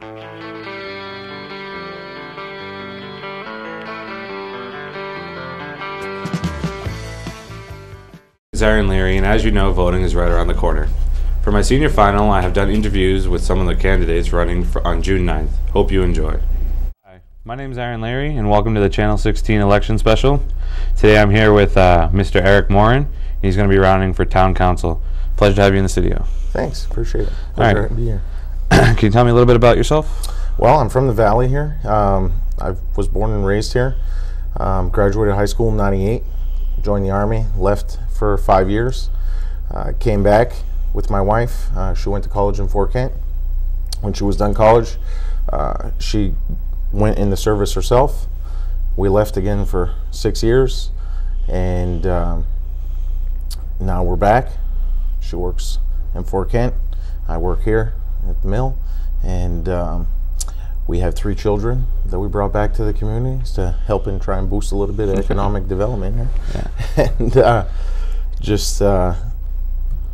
Aaron Leary, and as you know, voting is right around the corner. For my senior final, I have done interviews with some of the candidates running on June 9th. Hope you enjoy. Hi, my name is Aaron Leary, and welcome to the Channel 16 election special. Today I'm here with Mr. Eric Morin. He's going to be running for town council. Pleasure to have you in the studio. Thanks, appreciate it. Pleasure to be here. Can you tell me a little bit about yourself? Well, I'm from the Valley here. I was born and raised here. Graduated high school in '98. Joined the Army, left for 5 years. Came back with my wife. She went to college in Fort Kent. When she was done college, she went in the service herself. We left again for 6 years, and now we're back. She works in Fort Kent. I work here at the mill, and we have 3 children that we brought back to the communities to help and try and boost a little bit of economic development here. Yeah. And just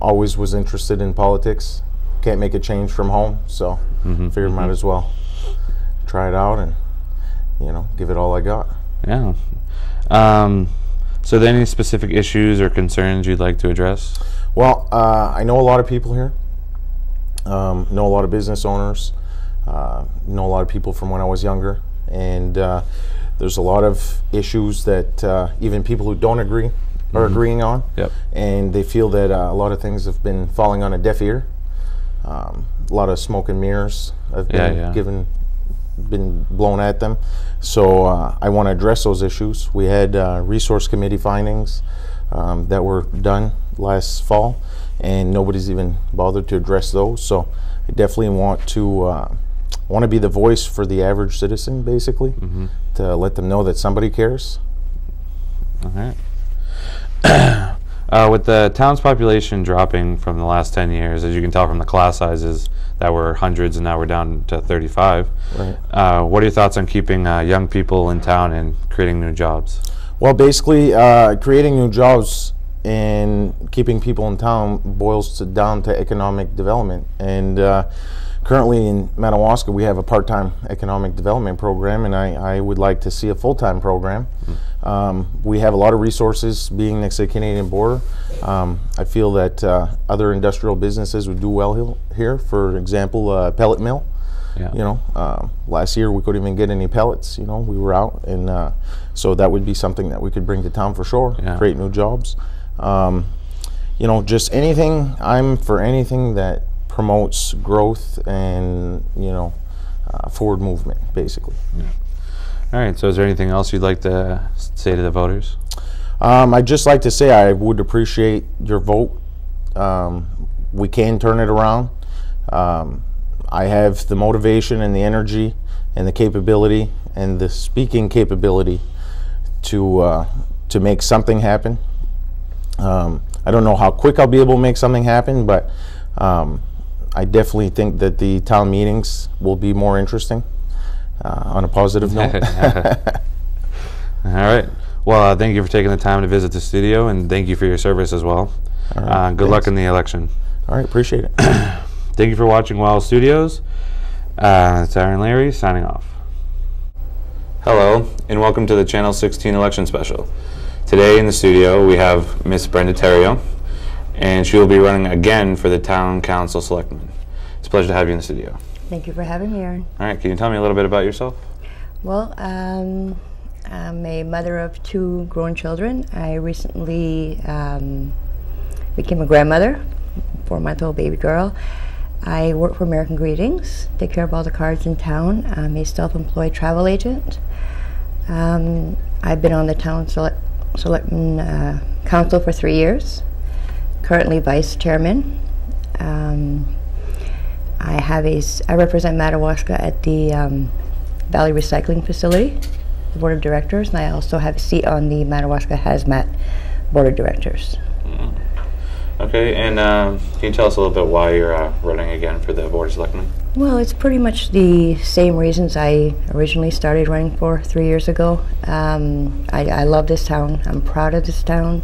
always was interested in politics. Can't make a change from home, so figured might as well try it out and, you know, give it all I got. Yeah. So are there any specific issues or concerns you'd like to address? Well, I know a lot of people here. Know a lot of business owners. Know a lot of people from when I was younger, and there's a lot of issues that even people who don't agree are agreeing on. Yep. And they feel that a lot of things have been falling on a deaf ear. A lot of smoke and mirrors have been been blown at them. So I want to address those issues. We had resource committee findings that were done last fall, and nobody's even bothered to address those. So I definitely want to be the voice for the average citizen, basically, to let them know that somebody cares. All right. With the town's population dropping from the last 10 years, as you can tell from the class sizes that were hundreds and now we're down to 35, right. What are your thoughts on keeping young people in town and creating new jobs? Well, basically, creating new jobs and keeping people in town boils down to economic development. And currently in Madawaska, we have a part-time economic development program, and I would like to see a full-time program. We have a lot of resources being next to the Canadian border. I feel that other industrial businesses would do well here. For example, a pellet mill. Yeah. You know, last year we couldn't even get any pellets. You know, we were out, and so that would be something that we could bring to town for sure. Yeah. Create new jobs. You know, just anything. I'm for anything that promotes growth and, you know, forward movement, basically. Yeah. All right, so is there anything else you'd like to say to the voters? I'd just like to say I would appreciate your vote. We can turn it around. I have the motivation and the energy and the capability and the speaking capability to make something happen. I don't know how quick I'll be able to make something happen, but I definitely think that the town meetings will be more interesting on a positive note. All right. Well, thank you for taking the time to visit the studio, and thank you for your service as well. Right, good luck in the election. All right, appreciate it. Thank you for watching WOWL Studios. It's Aaron Leary signing off. Hello, and welcome to the Channel 16 election special. Today in the studio we have Miss Brenda Theriot, and she will be running again for the Town Council Selectman. It's a pleasure to have you in the studio. Thank you for having me, Aaron. All right, can you tell me a little bit about yourself? Well, I'm a mother of 2 grown children. I recently became a grandmother, 4-month-old baby girl. I work for American Greetings, take care of all the cards in town. I'm a self-employed travel agent. I've been on the Town Selectman Council for 3 years. Currently vice chairman. I represent Madawaska at the Valley Recycling Facility, the board of directors, and I also have a seat on the Madawaska Hazmat board of directors. Okay, and can you tell us a little bit why you're running again for the board of selectmen? Well, it's pretty much the same reasons I originally started running for 3 years ago. I love this town. I'm proud of this town.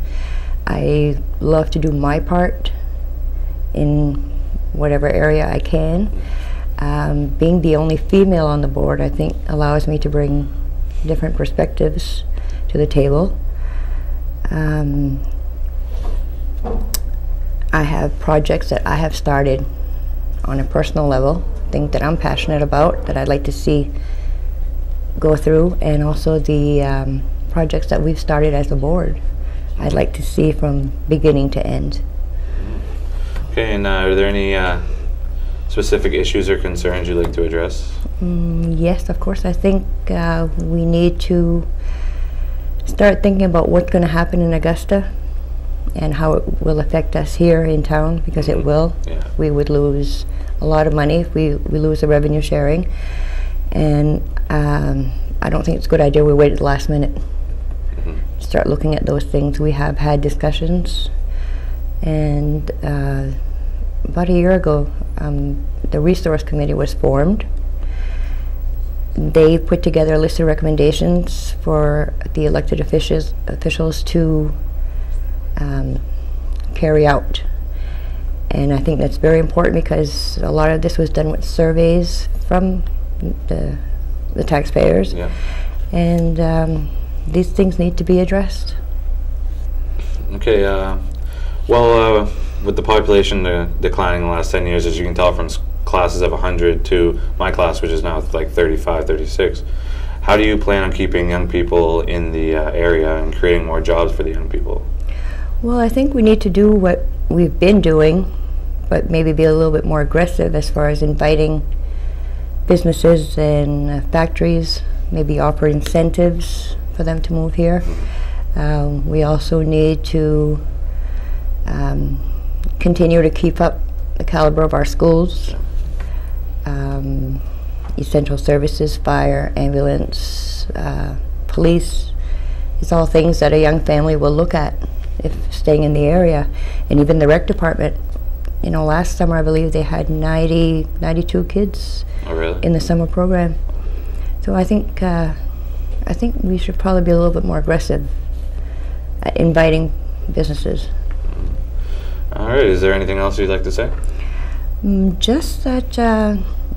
I love to do my part in whatever area I can. Being the only female on the board, I think, allows me to bring different perspectives to the table. I have projects that I have started on a personal level, things that I'm passionate about, that I'd like to see go through, and also the projects that we've started as a board. I'd like to see from beginning to end. Okay, and are there any specific issues or concerns you'd like to address? Yes, of course. I think we need to start thinking about what's going to happen in Augusta and how it will affect us here in town, because it will. Yeah. We would lose a lot of money if we lose the revenue sharing, and I don't think it's a good idea we wait at the last minute. Start looking at those things. We have had discussions, and about a year ago the resource committee was formed. They put together a list of recommendations for the elected officials to carry out, and I think that's very important, because a lot of this was done with surveys from the taxpayers. Yeah. And these things need to be addressed. Okay, well, with the population declining in the last 10 years, as you can tell from classes of 100 to my class, which is now like 35, 36, how do you plan on keeping young people in the area and creating more jobs for the young people? Well, I think we need to do what we've been doing, but maybe be a little bit more aggressive as far as inviting businesses and factories, maybe offer incentives for them to move here. We also need to continue to keep up the caliber of our schools, essential services, fire, ambulance, police. It's all things that a young family will look at if staying in the area. And even the rec department, you know, last summer I believe they had 92 kids. Oh, really? In the summer program. So I think we should probably be a little bit more aggressive at inviting businesses. All right, is there anything else you'd like to say? Just that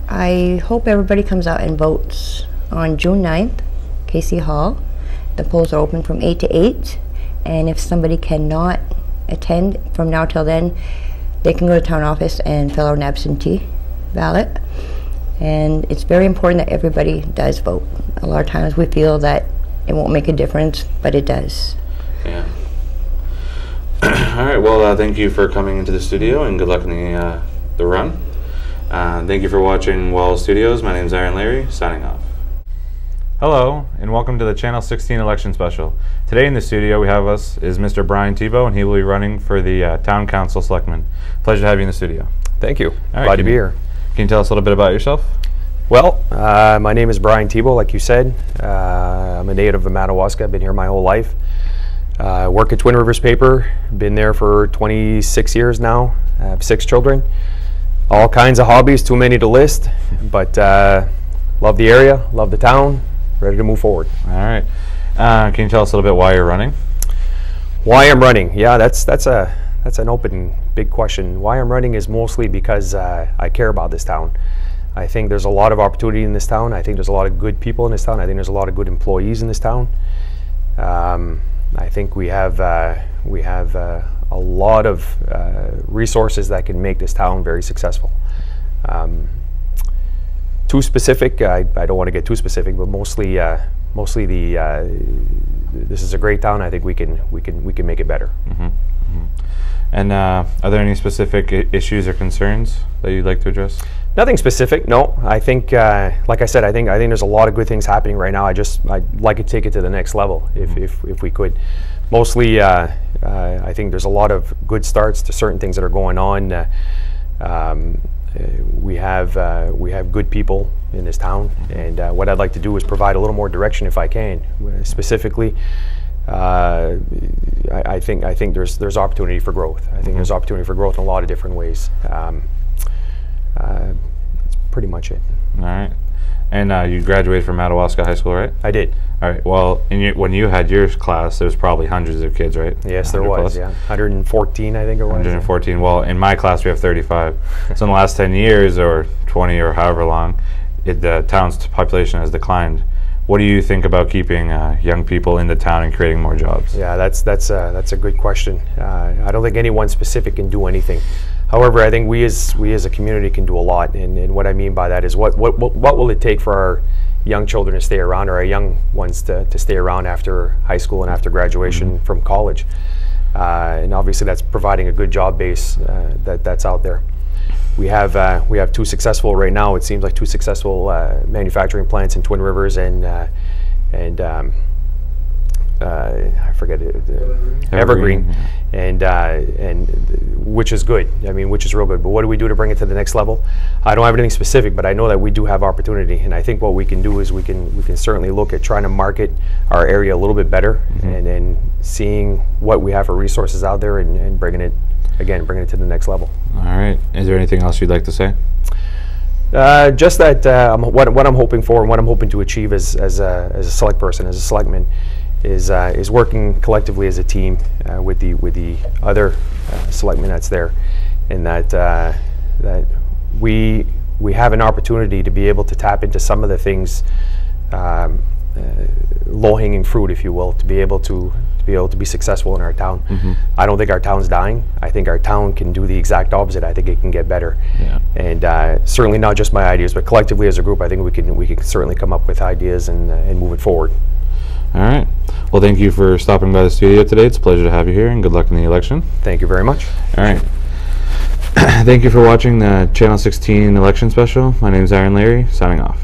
I hope everybody comes out and votes on June 9th, Casey Hall. The polls are open from 8 to 8, and if somebody cannot attend from now till then, they can go to town office and fill out an absentee ballot. And it's very important that everybody does vote. A lot of times we feel that it won't make a difference, but it does. Yeah. All right, well, thank you for coming into the studio, and good luck in the run. Thank you for watching WOWL Studios. My name is Leary, signing off. Hello, and welcome to the Channel 16 election special. Today in the studio we have us is Mr. Bryant Evo, and he will be running for the Town Council Selectman. Pleasure to have you in the studio. Thank you. Right, Glad to be here. Can you tell us a little bit about yourself? Well, my name is Bryant Evo, like you said. I'm a native of Madawaska. I've been here my whole life. Work at Twin Rivers Paper. Been there for 26 years now. I have 6 children. All kinds of hobbies, too many to list. But love the area, love the town, ready to move forward. All right. Can you tell us a little bit why you're running? Why I'm running? Yeah, that's an open, big question. Why I'm running is mostly because I care about this town. I think there's a lot of opportunity in this town. I think there's a lot of good people in this town. I think there's a lot of good employees in this town. I think we have a lot of resources that can make this town very successful. Too specific, I don't want to get too specific, but mostly this is a great town. I think we can make it better. Mm-hmm. Mm-hmm. And are there any specific issues or concerns that you'd like to address? Nothing specific, no. I think, like I said, I think there's a lot of good things happening right now. I'd like to take it to the next level, if we could. Mostly, I think there's a lot of good starts to certain things that are going on. We have good people in this town, and what I'd like to do is provide a little more direction if I can. Specifically, I think there's opportunity for growth. I think there's opportunity for growth in a lot of different ways. That's pretty much it. All right. And you graduated from Madawaska High School, right? I did. All right. Well, when you had your class, there was probably hundreds of kids, right? Yes, there was. Plus? Yeah, 114, I think it was. 114. Well, in my class, we have 35. So in the last 10 years, or 20 or however long, the town's population has declined. What do you think about keeping young people in the town and creating more jobs? Yeah, that's a good question. I don't think anyone specific can do anything. However, I think we as a community can do a lot, and what I mean by that is what will it take for our young children to stay around, or our young ones to stay around after high school and after graduation from college? And obviously that's providing a good job base that's out there. We have two successful right now. It seems like two successful manufacturing plants in Twin Rivers and I forget it, Evergreen, and which is good. I mean, which is real good. But what do we do to bring it to the next level? I don't have anything specific, but I know that we do have opportunity, and I think what we can do is we can certainly look at trying to market our area a little bit better, and then seeing what we have for resources out there and bringing it to the next level. All right. Is there anything else you'd like to say? Just that what I'm hoping for and what I'm hoping to achieve as a select person, as a selectman, is working collectively as a team with the other selectmen that's there, and that we have an opportunity to be able to tap into some of the things, low-hanging fruit, if you will, to be able to be successful in our town. I don't think our town's dying. I think our town can do the exact opposite. I think it can get better. Yeah. And certainly not just my ideas, but collectively as a group, I think we can certainly come up with ideas and move it forward. All right. Well, thank you for stopping by the studio today. It's a pleasure to have you here, and good luck in the election. Thank you very much. All right. Thank you for watching the Channel 16 election special. My name is Leary, signing off.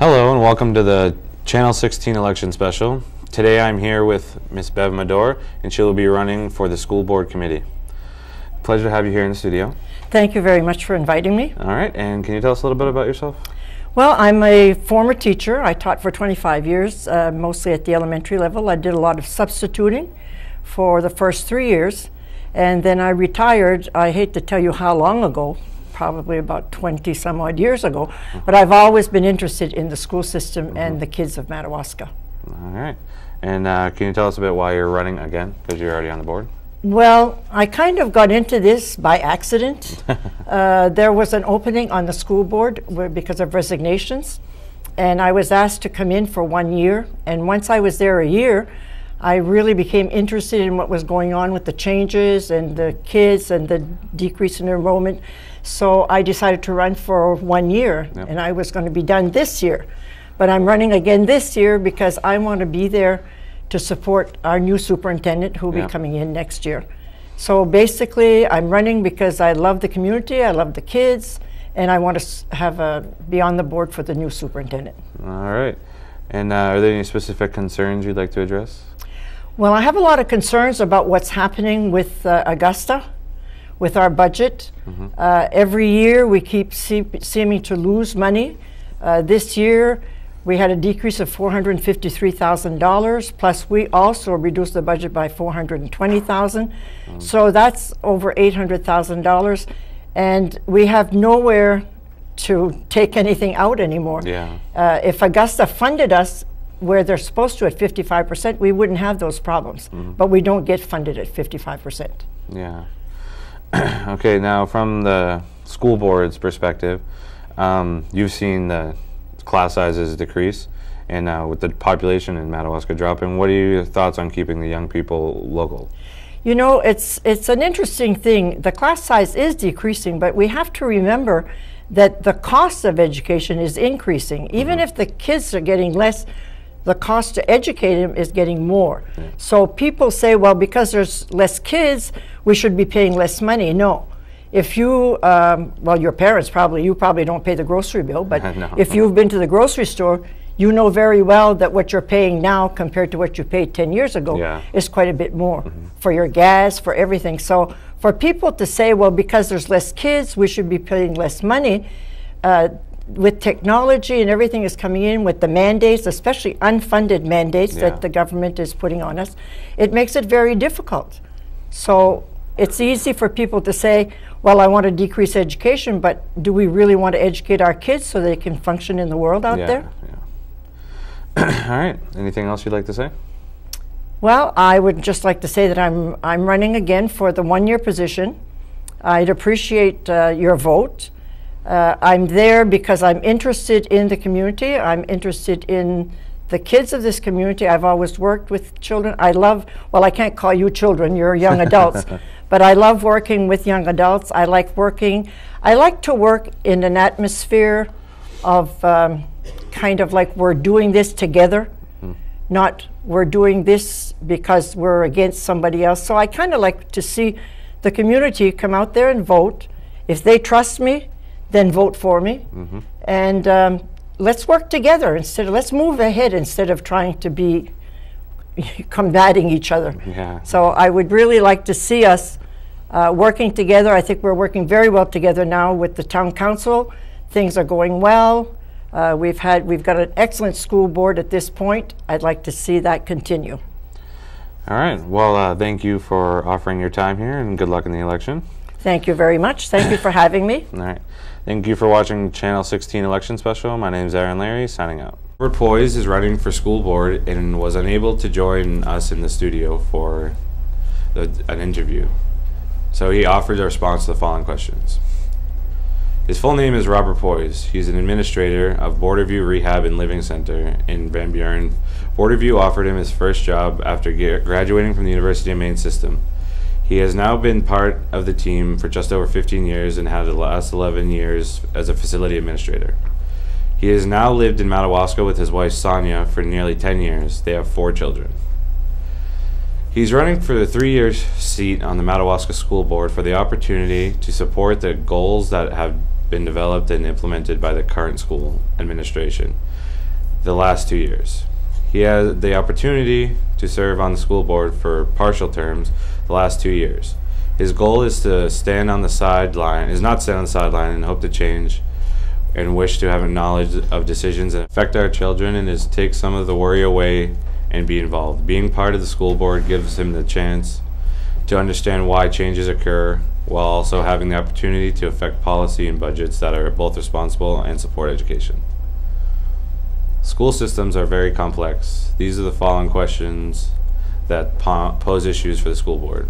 Hello, and welcome to the Channel 16 election special. Today I'm here with Miss Bev Madore, and she will be running for the school board committee. Pleasure to have you here in the studio. Thank you very much for inviting me. All right, and can you tell us a little bit about yourself? Well, I'm a former teacher. I taught for 25 years, mostly at the elementary level. I did a lot of substituting for the first 3 years, and then I retired. I hate to tell you how long ago, probably about 20 some odd years ago, but I've always been interested in the school system and the kids of Madawaska. All right, and can you tell us a bit why you're running again, because you're already on the board? Well, I kind of got into this by accident. There was an opening on the school board because of resignations, and I was asked to come in for 1 year. And once I was there a year, I really became interested in what was going on with the changes and the kids and the decrease in enrollment. So I decided to run for 1 year, and I was going to be done this year. But I'm running again this year because I want to be there to support our new superintendent who will be coming in next year. So basically, I'm running because I love the community, I love the kids, and I want to be on the board for the new superintendent. All right. And are there any specific concerns you'd like to address? Well, I have a lot of concerns about what's happening with Augusta, with our budget. Every year we keep seeming to lose money. This year we had a decrease of $453,000, plus we also reduced the budget by $420,000. So that's over $800,000, and we have nowhere to take anything out anymore. If Augusta funded us where they're supposed to at 55%, we wouldn't have those problems, but we don't get funded at 55%. Yeah. Okay, now from the school board's perspective, you've seen the class sizes decrease, and with the population in Madawaska dropping, what are your thoughts on keeping the young people local? You know, it's an interesting thing. The class size is decreasing, but we have to remember that the cost of education is increasing. Even if the kids are getting less, the cost to educate them is getting more. So people say, well, because there's less kids, we should be paying less money. No. If you, well, your parents you probably don't pay the grocery bill, but if you've been to the grocery store, you know very well that what you're paying now compared to what you paid 10 years ago is quite a bit more for your gas, for everything. So for people to say, well, because there's less kids, we should be paying less money, with technology and everything is coming in with the mandates, especially unfunded mandates that the government is putting on us, it makes it very difficult. So it's easy for people to say, well, I want to decrease education, but do we really want to educate our kids so they can function in the world out there? All right. Anything else you'd like to say? Well, I would just like to say that I'm running again for the 1 year position. I'd appreciate your vote. I'm there because I'm interested in the community. I'm interested in the kids of this community. I've always worked with children. I love, well, I can't call you children, you're young adults, but I love working with young adults. I like to work in an atmosphere of kind of like we're doing this together, not we're doing this because we're against somebody else. So I kind of like to see the community come out there and vote. If they trust me, then vote for me. And let's work together let's move ahead instead of trying to be combating each other. Yeah. So I would really like to see us working together. I think we're working very well together now with the town council. Things are going well. We've got an excellent school board at this point. I'd like to see that continue. All right. Well, thank you for offering your time here, and good luck in the election. Thank you very much. Thank you for having me. All right. Thank you for watching Channel 16 Election Special. My name is Leary, signing out. Robert Poise is running for school board and was unable to join us in the studio for an interview. So he offered a response to the following questions. His full name is Robert Poise. He's an administrator of Borderview Rehab and Living Center in Van Buren. Borderview offered him his first job after graduating from the University of Maine system. He has now been part of the team for just over 15 years and had the last 11 years as a facility administrator. He has now lived in Madawaska with his wife Sonia for nearly 10 years. They have 4 children. He's running for the 3-year seat on the Madawaska School Board for the opportunity to support the goals that have been developed and implemented by the current school administration the last 2 years. He has the opportunity to serve on the school board for partial terms the last 2 years. His goal is to stand on the sideline, and hope to change and wish to have a knowledge of decisions that affect our children, and is take some of the worry away and be involved. Being part of the school board gives him the chance to understand why changes occur, while also having the opportunity to affect policy and budgets that are both responsible and support education. School systems are very complex. These are the following questions that pose issues for the school board.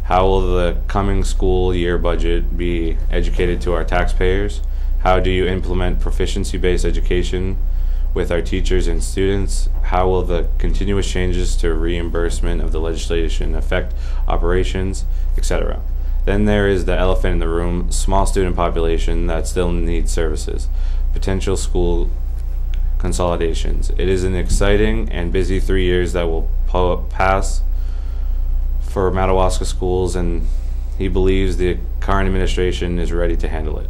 How will the coming school year budget be educated to our taxpayers? How do you implement proficiency-based education with our teachers and students? How will the continuous changes to reimbursement of the legislation affect operations, etc.? Then there is the elephant in the room, small student population that still needs services, potential school consolidations. It is an exciting and busy 3 years that will pass for Madawaska schools, and he believes the current administration is ready to handle it.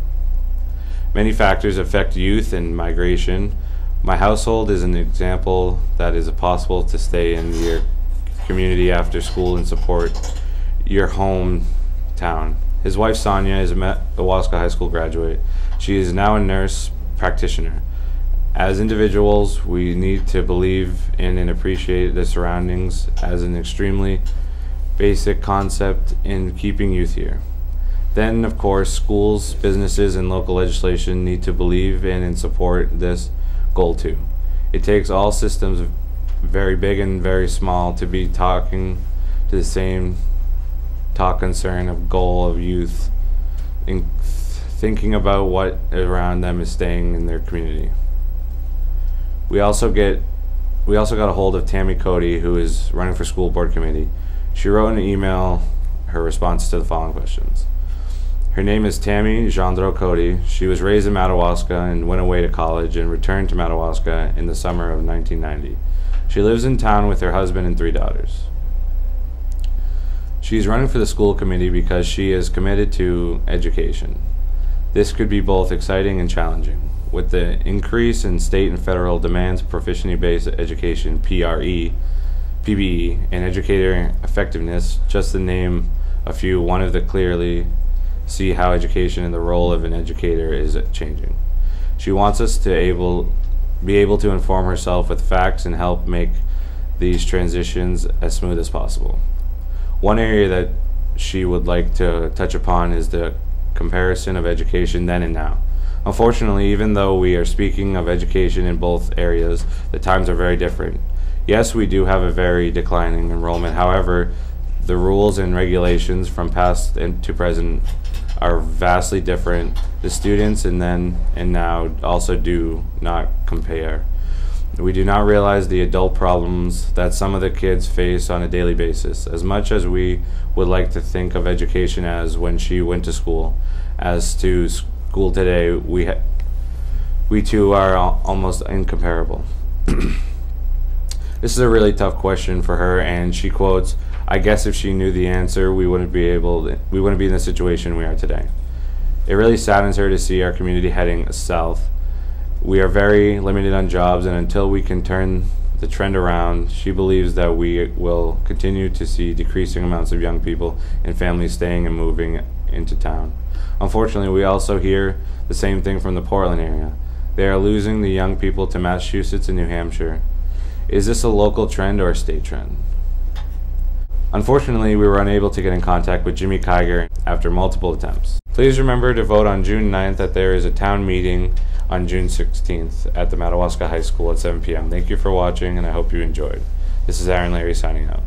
Many factors affect youth and migration. My household is an example that is possible to stay in your community after school and support your hometown. His wife Sonia is a Madawaska High School graduate. She is now a nurse practitioner. As individuals, we need to believe in and appreciate the surroundings as an extremely basic concept in keeping youth here. Then, of course, schools, businesses, and local legislation need to believe in and support this goal too. It takes all systems, very big and very small, to be talking to the same concern of goal of youth, and thinking about what around them is staying in their community. We also got a hold of Tammy Cody, who is running for school board committee. She wrote in an email her response to the following questions. Her name is Tammy Gendreau Cody. She was raised in Madawaska and went away to college and returned to Madawaska in the summer of 1990. She lives in town with her husband and 3 daughters. She's running for the school committee because she is committed to education. This could be both exciting and challenging. With the increase in state and federal demands for proficiency-based education, PBE, and educator effectiveness, just to name a few, one of the clearly see how education and the role of an educator is changing. She wants us to be able to inform herself with facts and help make these transitions as smooth as possible. One area that she would like to touch upon is the comparison of education then and now. Unfortunately, even though we are speaking of education in both areas, the times are very different. Yes, we do have a very declining enrollment. However, the rules and regulations from past and to present are vastly different. The students and then and now also do not compare. We do not realize the adult problems that some of the kids face on a daily basis. As much as we would like to think of education as when she went to school, as to school today, we too are almost incomparable. This is a really tough question for her, and she quotes, "I guess if she knew the answer, we wouldn't be in the situation we are today." It really saddens her to see our community heading south. We are very limited on jobs, and until we can turn the trend around, she believes that we will continue to see decreasing amounts of young people and families staying and moving into town. Unfortunately, we also hear the same thing from the Portland area. They are losing the young people to Massachusetts and New Hampshire. Is this a local trend or a state trend? Unfortunately, we were unable to get in contact with Jimmy Kiger after multiple attempts. Please remember to vote on June 9th that there is a town meeting on June 16th at the Madawaska High School at 7 p.m. Thank you for watching, and I hope you enjoyed. This is Aaron Leary signing out.